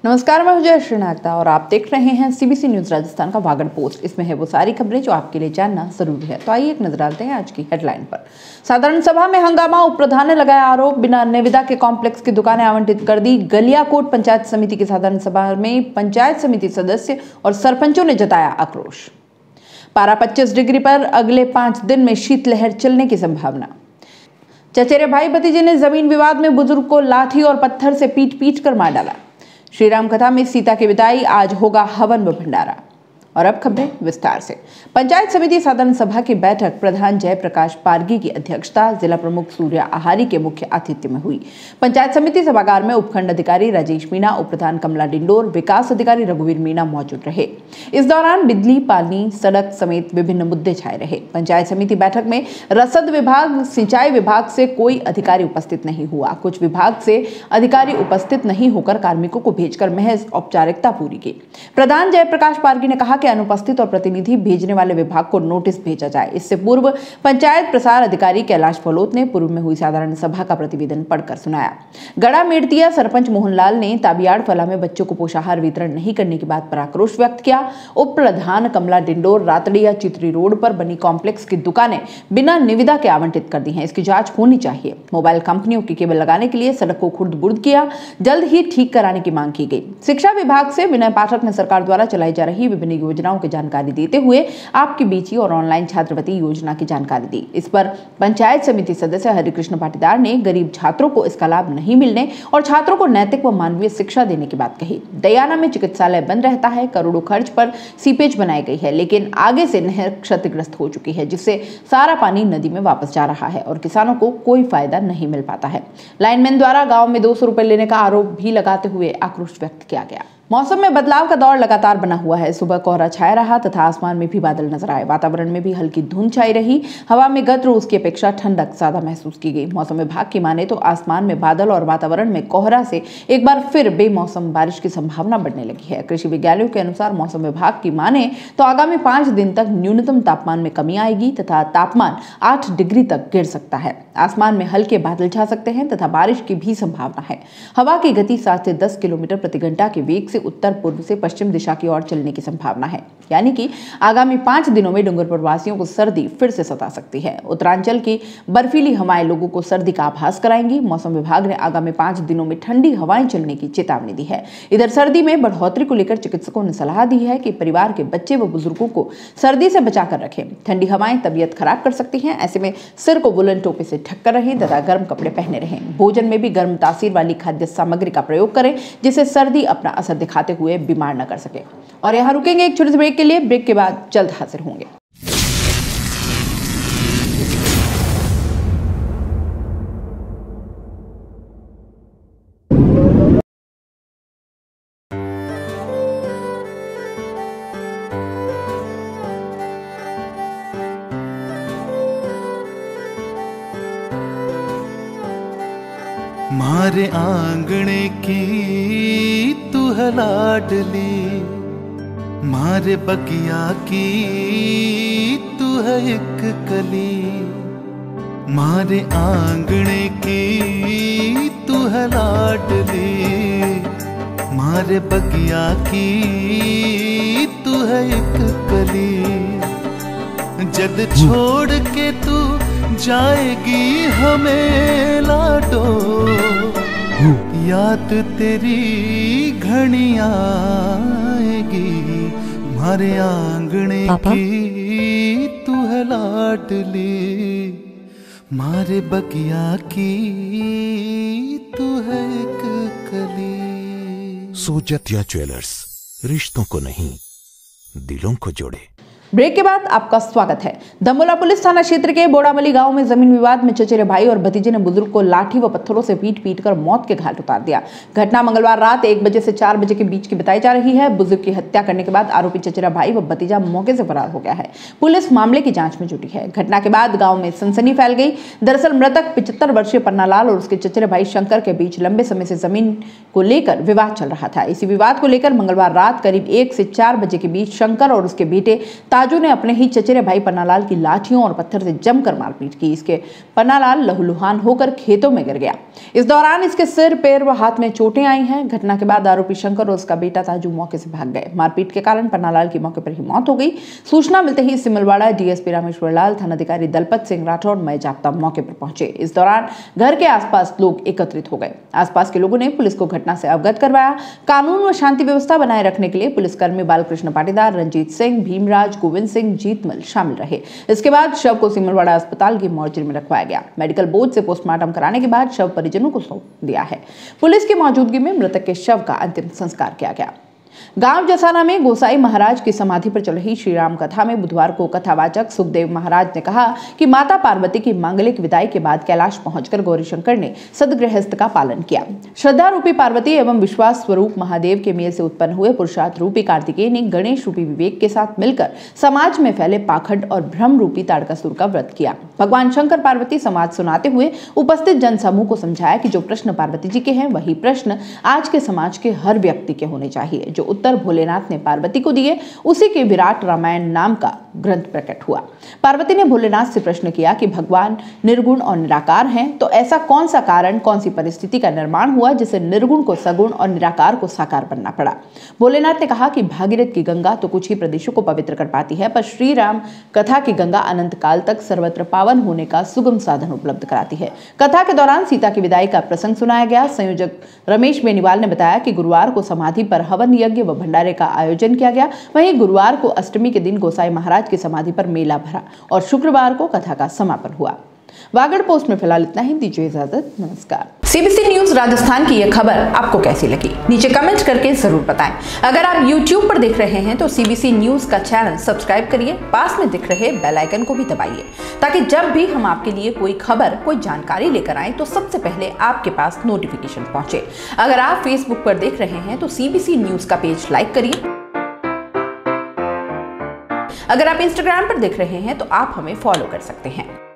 नमस्कार, मैं हूं श्रीनागता और आप देख रहे हैं सीबीसी न्यूज राजस्थान का वागड़ पोस्ट। इसमें है वो सारी खबरें जो आपके लिए जानना जरूरी है। तो आइए एक नजर डालते हैं आज की हेडलाइन पर। साधारण सभा में हंगामा, उप प्रधान ने लगाया आरोप, बिना निविदा के कॉम्प्लेक्स की दुकानें आवंटित कर दी। गलियाकोट पंचायत समिति की साधारण सभा में पंचायत समिति सदस्य और सरपंचों ने जताया आक्रोश। पारा 25 डिग्री पर, अगले 5 दिन में शीतलहर चलने की संभावना। चचेरे भाई भतीजे ने जमीन विवाद में बुजुर्ग को लाठी और पत्थर से पीट कर मार डाला। श्री राम कथा में सीता की विदाई, आज होगा हवन व भंडारा। और अब खबरें विस्तार से। पंचायत समिति साधारण सभा की बैठक प्रधान जयप्रकाश पारगी की अध्यक्षता, जिला प्रमुख सूर्या आहारी के मुख्य आतिथ्य में हुई। पंचायत समिति सभागार में उपखंड अधिकारी राजेश मीणा, उप प्रधान कमला डिंडोर, विकास अधिकारी रघुवीर मीणा मौजूद रहे। इस दौरान बिजली, पानी, सड़क समेत विभिन्न मुद्दे छाए रहे। पंचायत समिति बैठक में रसद विभाग, सिंचाई विभाग से कोई अधिकारी उपस्थित नहीं हुआ। कुछ विभाग से अधिकारी उपस्थित नहीं होकर कार्मिकों को भेजकर महज औपचारिकता पूरी की। प्रधान जयप्रकाश पारगी ने कहा कि अनुपस्थित और प्रतिनिधि भेजने वाले विभाग को नोटिस भेजा जाए। इससे पूर्व पंचायत प्रसार अधिकारी कैलाश फलोत ने पूर्व में हुई साधारण सभा का प्रतिवेदन पढ़कर सुनाया। गड़ा मेड़तिया सरपंच मोहनलाल ने ताबियाड़ फला में बच्चों को पोषाहार वितरण नहीं करने की बात पर आक्रोश व्यक्त किया। उप प्रधान कमला डिंडोर, रातड़िया चित्री रोड पर बनी कॉम्प्लेक्स की दुकानें बिना निविदा के आवंटित कर दी हैं, इसकी जांच होनी चाहिए। मोबाइल कंपनियों की केबल लगाने के लिए सड़क को खुर्द-बुर्द किया, जल्द ही ठीक कराने की मांग की गई। शिक्षा विभाग से विनय पाठक ने सरकार द्वारा चलाई जा रही विभिन्न योजनाओं की जानकारी देते हुए आपकी बीची और ऑनलाइन छात्रवृत्ति योजना की जानकारी दी। इस पर पंचायत समिति सदस्य हरिकृष्ण पाटीदार ने गरीब छात्रों को इसका लाभ नहीं मिलने और छात्रों को नैतिक व मानवीय शिक्षा देने की बात कही। दयाना में चिकित्सालय बन रहता है, करोड़ों खर्च पर सीपेज बनाई गई है, लेकिन आगे से नहर क्षतिग्रस्त हो चुकी है, जिससे सारा पानी नदी में वापस जा रहा है और किसानों को कोई फायदा नहीं मिल पाता है। लाइनमैन द्वारा गांव में 200 रुपए लेने का आरोप भी लगाते हुए आक्रोश व्यक्त किया गया। मौसम में बदलाव का दौर लगातार बना हुआ है। सुबह कोहरा छाया रहा तथा आसमान में भी बादल नजर आए। वातावरण में भी हल्की धुंध छाई रही। हवा में गत रोज की अपेक्षा ठंडक ज्यादा महसूस की गई। मौसम विभाग की माने तो आसमान में बादल और वातावरण में कोहरा से एक बार फिर बेमौसम बारिश की संभावना बढ़ने लगी है। कृषि विज्ञानियों के अनुसार मौसम विभाग की माने तो आगामी 5 दिन तक न्यूनतम तापमान में कमी आएगी तथा तापमान 8 डिग्री तक गिर सकता है। आसमान में हल्के बादल छा सकते हैं तथा बारिश की भी संभावना है। हवा की गति 7 से 10 किलोमीटर प्रति घंटा के वेग से उत्तर पूर्व से पश्चिम दिशा की ओर चलने की संभावना है, यानी कि आगामी 5 दिनों में डूंगरपुर वासियों को सर्दी फिर से सता सकती है। उत्तरांचल की बर्फीली हवाएं लोगों को सर्दी का आभास कराएंगी। मौसम विभाग ने आगामी 5 दिनों में ठंडी हवाएं चलने की चेतावनी दी है। इधर सर्दी में बढ़ोतरी को लेकर चिकित्सकों ने सलाह दी है कि परिवार के बच्चे व बुजुर्गों को सर्दी से बचाकर रखें। ठंडी हवाएं तबीयत खराब कर सकती हैं, ऐसे में सिर को वुलन टोपी से ढककर रहें तथा गर्म कपड़े पहने रहें। भोजन में भी गर्म तासीर वाली खाद्य सामग्री का प्रयोग करें, जिससे सर्दी अपना असर दिखाते हुए बीमार न कर सके। और यहां रुकेंगे एक छोटे से ब्रेक के लिए। ब्रेक के बाद जल्द हाजिर होंगे। मारे आंगणे की तू है लाडली, मारे बगिया की तू है एक कली। मारे आंगणे की तू है लाडली, मारे बगिया की तू है एक कली। जद छोड़ के तू जाएगी हमें लाडो, याद तेरी घनी आएगी। मारे आंगणे की तू है लाडली, मारे बगिया की तू है एक कली। सोजतिया ज्वेलर्स, रिश्तों को नहीं दिलों को जोड़े। ब्रेक के बाद आपका स्वागत है। दमोला पुलिस थाना क्षेत्र के बोड़ामली गांव में जमीन विवाद में चचेरे भाई और भतीजे ने बुजुर्ग को लाठी व पत्थरों से पीट कर मौत के घाट उतार दिया। घटना मंगलवार रात 1 बजे से 4 बजे के बीच की बताई जा रही है। बुजुर्ग की हत्या करने के बाद आरोपी चचेरा भाई व भतीजा मौके से फरार हो गया है। पुलिस मामले की जांच में जुटी है। घटना के बाद गाँव में सनसनी फैल गई। दरअसल मृतक 75 वर्षीय पन्नालाल और उसके चचेरे भाई शंकर के बीच लंबे समय से जमीन को लेकर विवाद चल रहा था। इसी विवाद को लेकर मंगलवार रात करीब 1 से 4 बजे के बीच शंकर और उसके बेटे ताजू ने अपने ही चचेरे भाई पन्नालाल की लाठियों और पत्थर से जमकर मारपीट की। इसके पन्नालाल लहूलुहान होकर खेतों में गिर गया। इस दौरान इसके सिर, पैर व हाथ में चोटें आई हैं। घटना के बाद आरोपी शंकर और उसका बेटा ताजू मौके से भाग गए। मारपीट के कारण पन्नालाल की मौके पर ही मौत हो गई। सूचना मिलते ही सिमलवाड़ा डीएसपी रामेश्वर लाल, थानाधिकारी दलपत सिंह राठौड़, मय जाप्ता मौके पर पहुंचे। इस दौरान घर के आसपास लोग एकत्रित हो गए। आसपास के लोगों ने पुलिस को घटना से अवगत करवाया। कानून व शांति व्यवस्था बनाए रखने के लिए पुलिसकर्मी बालकृष्ण पाटीदार, रंजीत सिंह, भीमराज, गोविंद सिंह, जीतमल शामिल रहे। इसके बाद शव को सिमलवाड़ा अस्पताल की मोर्चरी में रखवाया गया। मेडिकल बोर्ड से पोस्टमार्टम कराने के बाद शव परिजनों को सौंप दिया है। पुलिस की मौजूदगी में मृतक के शव का अंतिम संस्कार किया गया। गांव जसाना में गोसाई महाराज की समाधि पर चल रही श्री राम कथा में बुधवार को कथावाचक सुखदेव महाराज ने कहा कि माता पार्वती की मांगलिक विदाई के बाद कैलाश पहुंचकर गौरीशंकर ने सदगृहस्थ का पालन किया। श्रद्धा रूपी पार्वती एवं विश्वास स्वरूप महादेव के मेल से उत्पन्न हुए पुरुषार्थ रूपी कार्तिकेय ने गणेश रूपी विवेक के साथ मिलकर समाज में फैले पाखंड और भ्रम रूपी ताड़कासुर का व्रत किया। भगवान शंकर पार्वती समाज सुनाते हुए उपस्थित जनसमूह को समझाया कि जो प्रश्न पार्वती जी के हैं वही प्रश्न आज के समाज के हर व्यक्ति के होने चाहिए। जो उत्तर भोलेनाथ ने पार्वती को दिए उसी के विराट रामायण नाम का ग्रंथ प्रकट हुआ। पार्वती ने भोलेनाथ से प्रश्न किया कि भगवान निर्गुण और निराकार हैं, तो ऐसा कौन सा कारण, कौन सी परिस्थिति का निर्माण हुआ जिसे निर्गुण को सगुण और निराकार को साकार बनना पड़ा। भोलेनाथ ने कहा कि भागीरथ की गंगा तो कुछ ही प्रदेशों को पवित्र कर पाती है, पर श्री राम कथा की गंगा अनंत काल तक सर्वत्र पावन होने का सुगम साधन उपलब्ध कराती है। कथा के दौरान सीता की विदाई का प्रसंग सुनाया गया। संयोजक रमेश बेनीवाल ने बताया कि गुरुवार को समाधि पर हवन यज्ञ व भंडारे का आयोजन किया गया। वहीं गुरुवार को अष्टमी के दिन गोसाई महाराज की समाधि पर मेला भरा और शुक्रवार को कथा का समापन हुआ। वागड़ पोस्ट में फिलहाल इतना ही। दीजिए इजाजत, नमस्कार। सीबीसी न्यूज राजस्थान की यह खबर आपको कैसी लगी नीचे कमेंट करके जरूर बताएं। अगर आप YouTube पर देख रहे हैं तो सीबीसी न्यूज का चैनल सब्सक्राइब करिए, पास में दिख रहे बेल आइकन को भी दबाइए ताकि जब भी हम आपके लिए कोई खबर, कोई जानकारी लेकर आए तो सबसे पहले आपके पास नोटिफिकेशन पहुंचे। अगर आप Facebook पर देख रहे हैं तो सीबीसी न्यूज का पेज लाइक करिए। अगर आप Instagram पर देख रहे हैं तो आप हमें फॉलो कर सकते हैं।